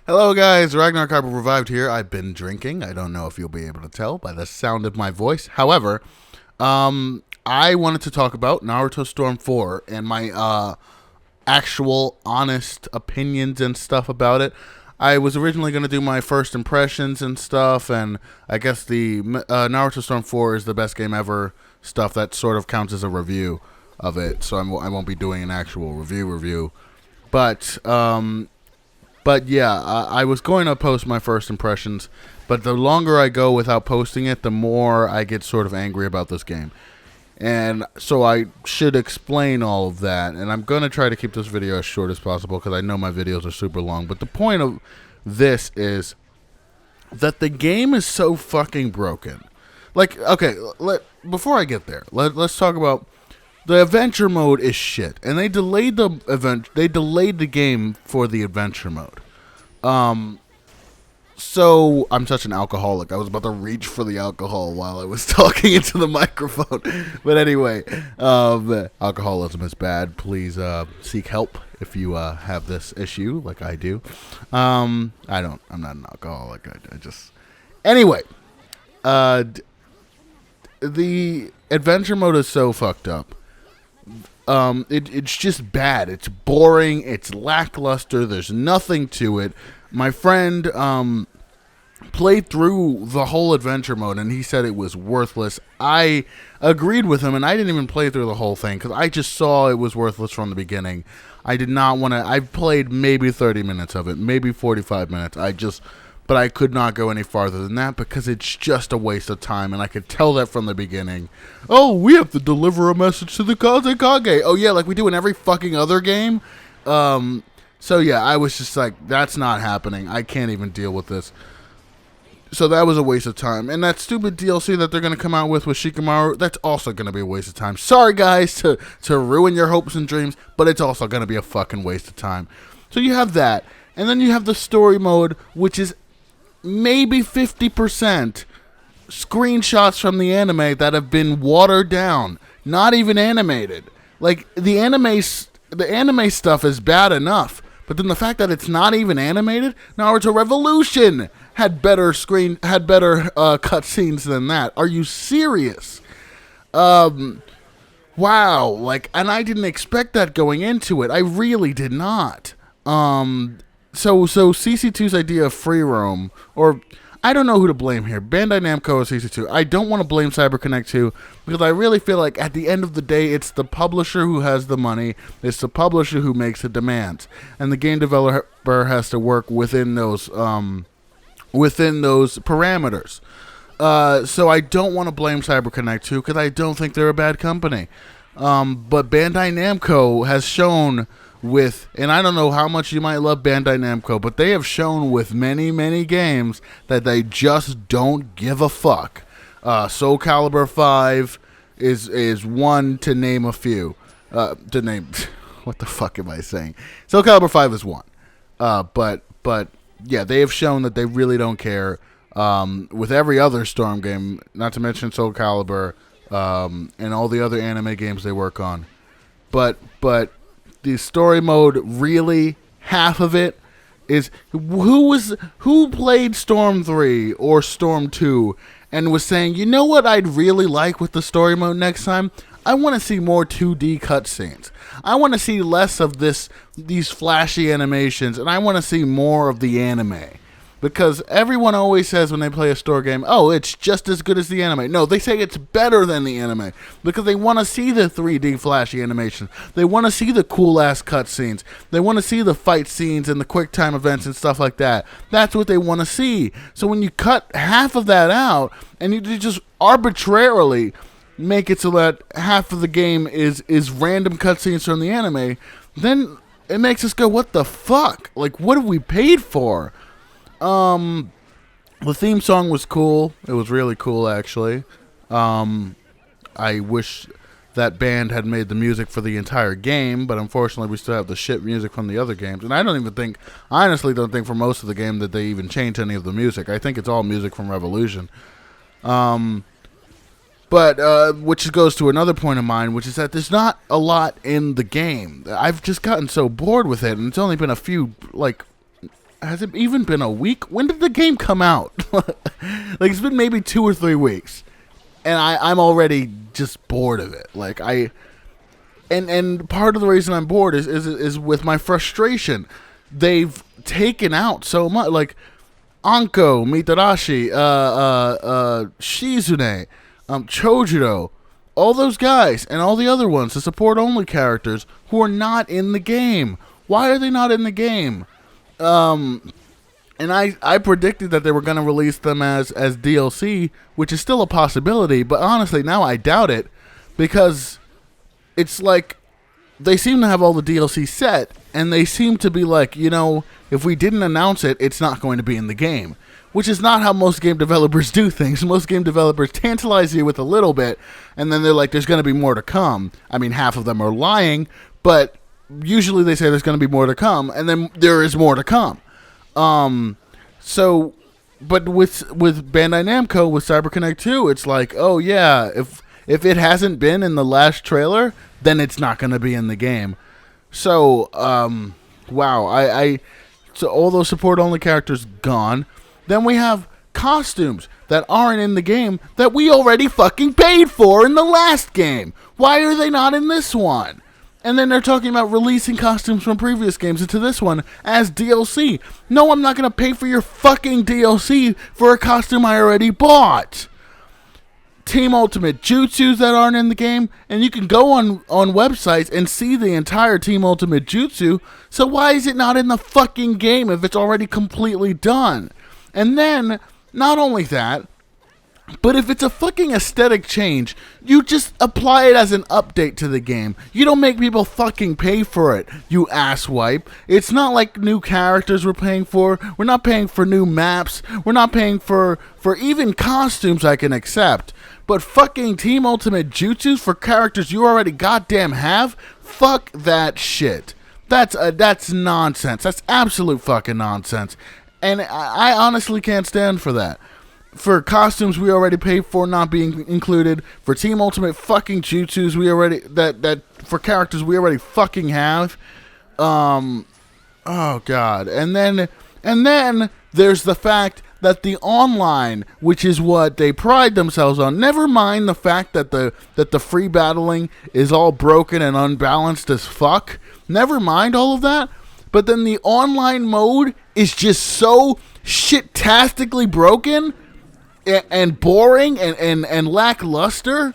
Hello, guys. Ragnar Carper Revived here. I've been drinking. I don't know if you'll be able to tell by the sound of my voice. However, I wanted to talk about Naruto Storm 4 and my actual honest opinions and stuff about it. I was originally going to do my first impressions and stuff, and I guess the Naruto Storm 4 is the best game ever stuff. That sort of counts as a review of it, so I won't be doing an actual review. But yeah, I was going to post my first impressions, but the longer I go without posting it, the more I get sort of angry about this game. And so I should explain all of that, and I'm going to try to keep this video as short as possible because I know my videos are super long. But the point of this is that the game is so fucking broken. Like, okay, before I get there, let's talk about the adventure mode is shit, and they delayed the event. They delayed the game for the adventure mode. So I'm such an alcoholic. I was about to reach for the alcohol while I was talking into the microphone. But anyway, alcoholism is bad. Please seek help if you have this issue, like I do. I'm not an alcoholic. I just anyway. The adventure mode is so fucked up. It's just bad. It's boring. It's lackluster. There's nothing to it. My friend played through the whole adventure mode, and he said it was worthless. I agreed with him, and I didn't even play through the whole thing because I just saw it was worthless from the beginning. I did not want to. I played maybe 30 minutes of it, maybe 45 minutes. But I could not go any farther than that because it's just a waste of time, and I could tell that from the beginning. Oh, we have to deliver a message to the Kazekage. Oh, yeah, like we do in every fucking other game. So, yeah, I was just like, that's not happening. I can't even deal with this. So that was a waste of time. And that stupid DLC that they're going to come out with Shikamaru, that's also going to be a waste of time. Sorry, guys, to ruin your hopes and dreams, but it's also going to be a fucking waste of time. So you have that. And then you have the story mode, which is maybe 50% screenshots from the anime that have been watered down, not even animated. Like the anime stuff is bad enough, but then the fact that it's not even animated. Naruto Revolution had better cutscenes than that. Are you serious? Wow, like, and I didn't expect that going into it. I really did not. So CC2's idea of free roam, or I don't know who to blame here, Bandai Namco or CC2. I don't want to blame CyberConnect 2 because I really feel like at the end of the day, it's the publisher who has the money, it's the publisher who makes the demands, and the game developer has to work within those parameters. So I don't want to blame CyberConnect 2 because I don't think they're a bad company. But Bandai Namco has shown and I don't know how much you might love Bandai Namco, but they have shown with many, many games that they just don't give a fuck. Soul Calibur 5 is one to name a few. What the fuck am I saying? Soul Calibur 5 is one. But yeah, they have shown that they really don't care. With every other Storm game, not to mention Soul Calibur, and all the other anime games they work on. But the story mode, really, half of it is who played Storm 3 or Storm 2 and was saying, you know what I'd really like with the story mode next time? I want to see more 2D cutscenes. I want to see less of these flashy animations, and I want to see more of the anime. Because everyone always says when they play a story game, oh, it's just as good as the anime. No, they say it's better than the anime because they want to see the 3D flashy animation. They want to see the cool-ass cutscenes. They want to see the fight scenes and the quick-time events and stuff like that. That's what they want to see. So when you cut half of that out and you just arbitrarily make it so that half of the game is random cutscenes from the anime, then it makes us go, what the fuck? Like, what have we paid for? The theme song was cool. It was really cool, actually. I wish that band had made the music for the entire game, but unfortunately we still have the shit music from the other games. And I honestly don't think for most of the game that they even changed any of the music. I think it's all music from Revolution. But which goes to another point of mine, which is that there's not a lot in the game. I've just gotten so bored with it, and it's only been a few, like, has it even been a week? When did the game come out? Like, it's been maybe 2 or 3 weeks, and I'm already just bored of it. Like, and part of the reason I'm bored is with my frustration. They've taken out so much, like Anko, Mitarashi, Shizune, Chojuro, all those guys, and all the other ones, the support-only characters, who are not in the game. Why are they not in the game? And I predicted that they were going to release them as DLC, which is still a possibility, but honestly, now I doubt it, because it's like, they seem to have all the DLC set, and they seem to be like, if we didn't announce it, it's not going to be in the game. Which is not how most game developers do things. Most game developers tantalize you with a little bit, and then they're like, there's going to be more to come. I mean, half of them are lying, but usually they say there's going to be more to come, and then there is more to come. But with Bandai Namco, with CyberConnect 2, it's like, oh yeah, if it hasn't been in the last trailer, then it's not going to be in the game. So, wow, so all those support-only characters gone. Then we have costumes that aren't in the game that we already fucking paid for in the last game. Why are they not in this one? And then they're talking about releasing costumes from previous games into this one as DLC. No, I'm not going to pay for your fucking DLC for a costume I already bought. Team Ultimate Jutsus that aren't in the game, and you can go on websites and see the entire Team Ultimate Jutsu, so why is it not in the fucking game if it's already completely done? And then, not only that, but if it's a fucking aesthetic change, you just apply it as an update to the game. You don't make people fucking pay for it, you asswipe. It's not like new characters we're paying for. We're not paying for new maps. We're not paying for even costumes I can accept. But fucking Team Ultimate Jutsus for characters you already goddamn have? Fuck that shit. That's nonsense. That's absolute fucking nonsense. And I honestly can't stand for that. For costumes we already paid for not being included, for Team Ultimate fucking Jutsus we already that for characters we already fucking have. Oh god. And then there's the fact that the online, which is what they pride themselves on, never mind the fact that the free battling is all broken and unbalanced as fuck. Never mind all of that. But then the online mode is just so shit-tastically broken and boring and lackluster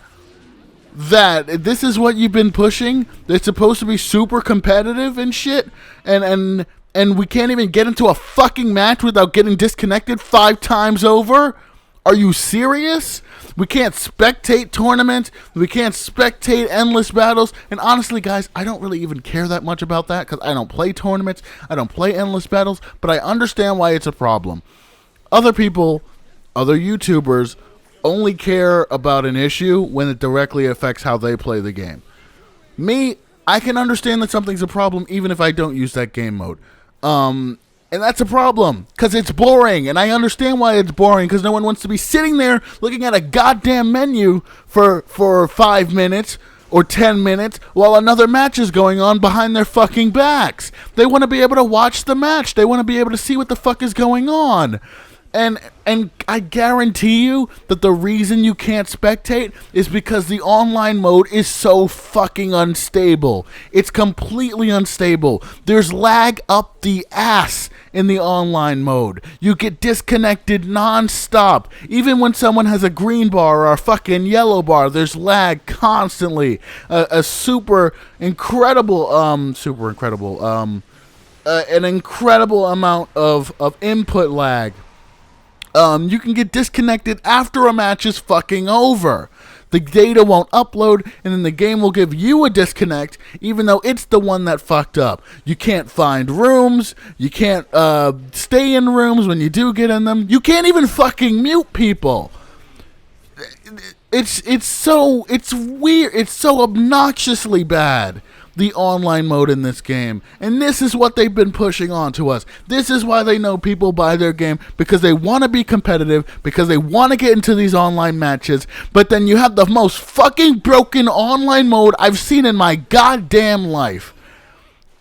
that this is what you've been pushing. It's supposed to be super competitive and shit, and we can't even get into a fucking match without getting disconnected 5 times over? Are you serious? We can't spectate tournaments. We can't spectate endless battles. And honestly, guys, I don't really even care that much about that because I don't play tournaments. I don't play endless battles. But I understand why it's a problem. Other people, other YouTubers, only care about an issue when it directly affects how they play the game. Me, I can understand that something's a problem even if I don't use that game mode. And that's a problem, because it's boring, and I understand why it's boring, because no one wants to be sitting there looking at a goddamn menu for 5 minutes or 10 minutes while another match is going on behind their fucking backs. They want to be able to watch the match. They want to be able to see what the fuck is going on. And I guarantee you that the reason you can't spectate is because the online mode is so fucking unstable. It's completely unstable. There's lag up the ass in the online mode. You get disconnected non-stop. Even when someone has a green bar or a fucking yellow bar, there's lag constantly. A super incredible an incredible amount of input lag. You can get disconnected after a match is fucking over. The data won't upload, and then the game will give you a disconnect, even though it's the one that fucked up. You can't find rooms. You can't stay in rooms when you do get in them. You can't even fucking mute people. It's weird. It's so obnoxiously bad, the online mode in this game. And this is what they've been pushing on to us. This is why they know people buy their game, because they want to be competitive, because they want to get into these online matches. But then you have the most fucking broken online mode I've seen in my goddamn life.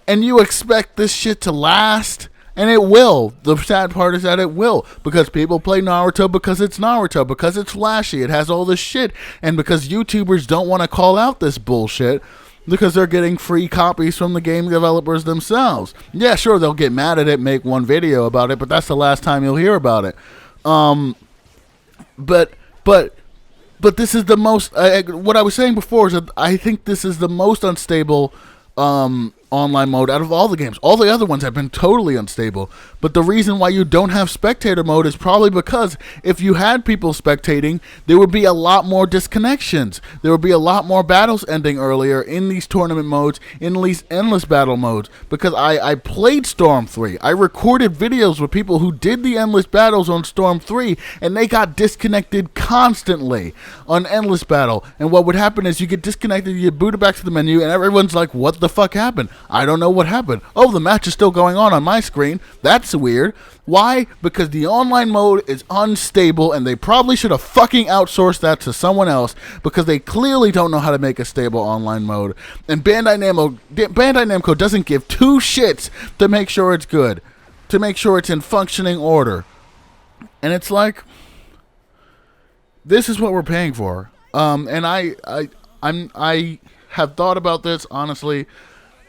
And you expect this shit to last And it will. The sad part is that it will. Because people play Naruto because it's Naruto. Because it's flashy. It has all this shit. And because YouTubers don't want to call out this bullshit. Because they're getting free copies from the game developers themselves. Yeah, sure, they'll get mad at it, make one video about it. But that's the last time you'll hear about it. But this is the most... what I was saying before is that I think this is the most unstable... online mode out of all the games. All the other ones have been totally unstable. But the reason why you don't have spectator mode is probably because if you had people spectating, there would be a lot more disconnections. There would be a lot more battles ending earlier in these tournament modes, in these endless battle modes. Because I played Storm 3. I recorded videos with people who did the endless battles on Storm 3, and they got disconnected constantly on endless battle. And what would happen is you get disconnected, you boot it back to the menu, and everyone's like, what the fuck happened? I don't know what happened. Oh, the match is still going on my screen. That's weird. Why? Because the online mode is unstable, and they probably should have fucking outsourced that to someone else, because they clearly don't know how to make a stable online mode. And Bandai Namco doesn't give two shits to make sure it's good, to make sure it's in functioning order. And it's like, this is what we're paying for. And I have thought about this honestly.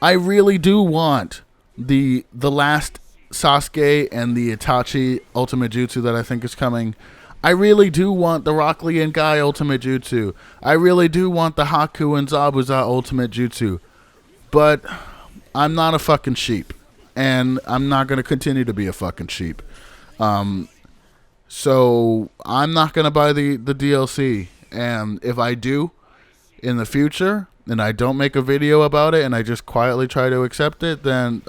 I really do want the last Sasuke and the Itachi Ultimate Jutsu that I think is coming. I really do want the Rock Lee and Guy Ultimate Jutsu. I really do want the Haku and Zabuza Ultimate Jutsu. But I'm not a fucking sheep. And I'm not going to continue to be a fucking sheep. So I'm not going to buy the DLC. And if I do in the future... and I don't make a video about it, and I just quietly try to accept it, then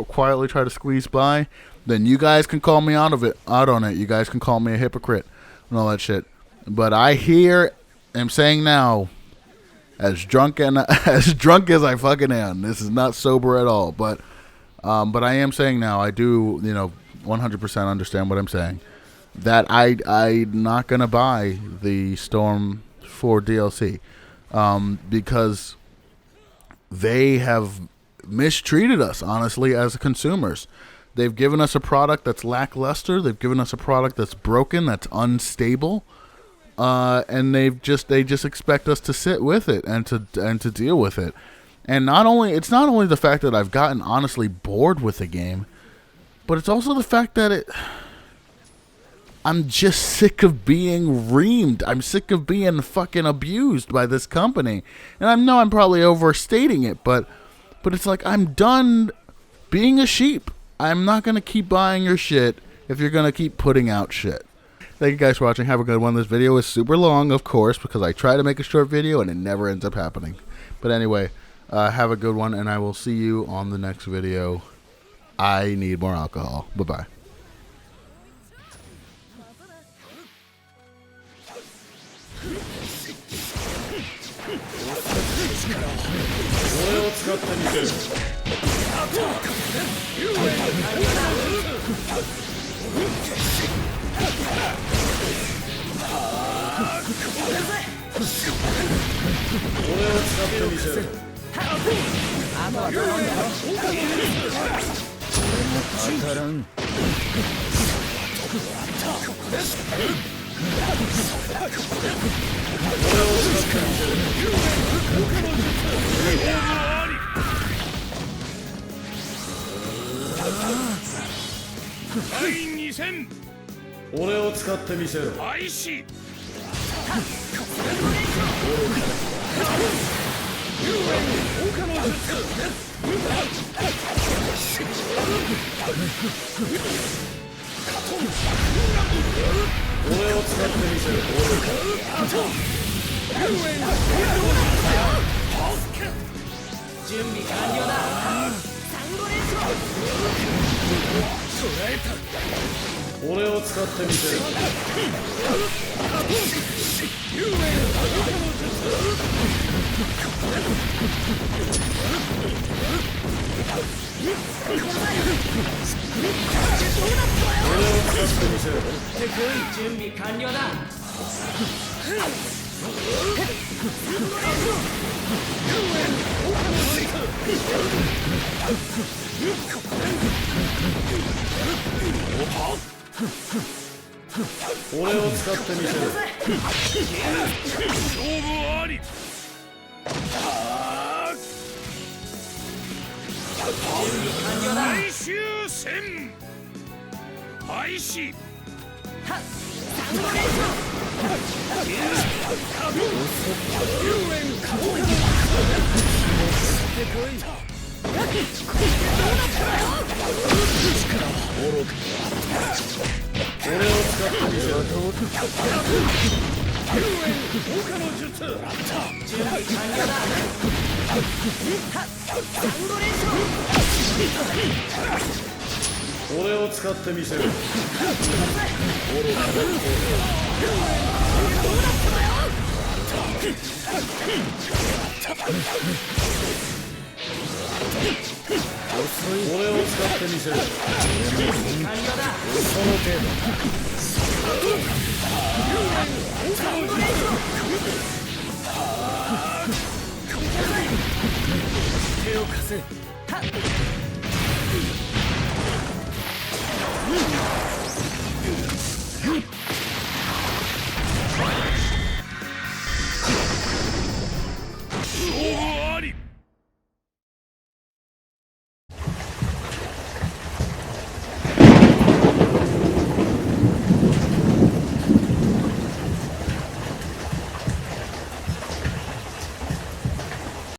quietly try to squeeze by, then you guys can call me out on it. You guys can call me a hypocrite and all that shit. But I am saying now, as drunk as I fucking am. This is not sober at all, but I am saying now. I do 100% understand what I'm saying. That I'm not gonna buy the Storm 4 DLC. Because they have mistreated us, honestly, as consumers. They've given us a product that's lackluster. They've given us a product that's broken, that's unstable, and they just expect us to sit with it and to deal with it. And it's not only the fact that I've gotten honestly bored with the game, but it's also the fact that I'm just sick of being reamed. I'm sick of being fucking abused by this company. And I know I'm probably overstating it, but it's like I'm done being a sheep. I'm not going to keep buying your shit if you're going to keep putting out shit. Thank you guys for watching. Have a good one. This video is super long, of course, because I try to make a short video and it never ends up happening. But anyway, have a good one, and I will see you on the next video. I need more alcohol. Bye-bye.準備完了だ。俺を使ってみせる。勝負あり。最終戦開始。俺を使ってみせる。他の術。準備完了だ。俺を使ってみせる。俺を使ってみせる。その程度。手を貸せ。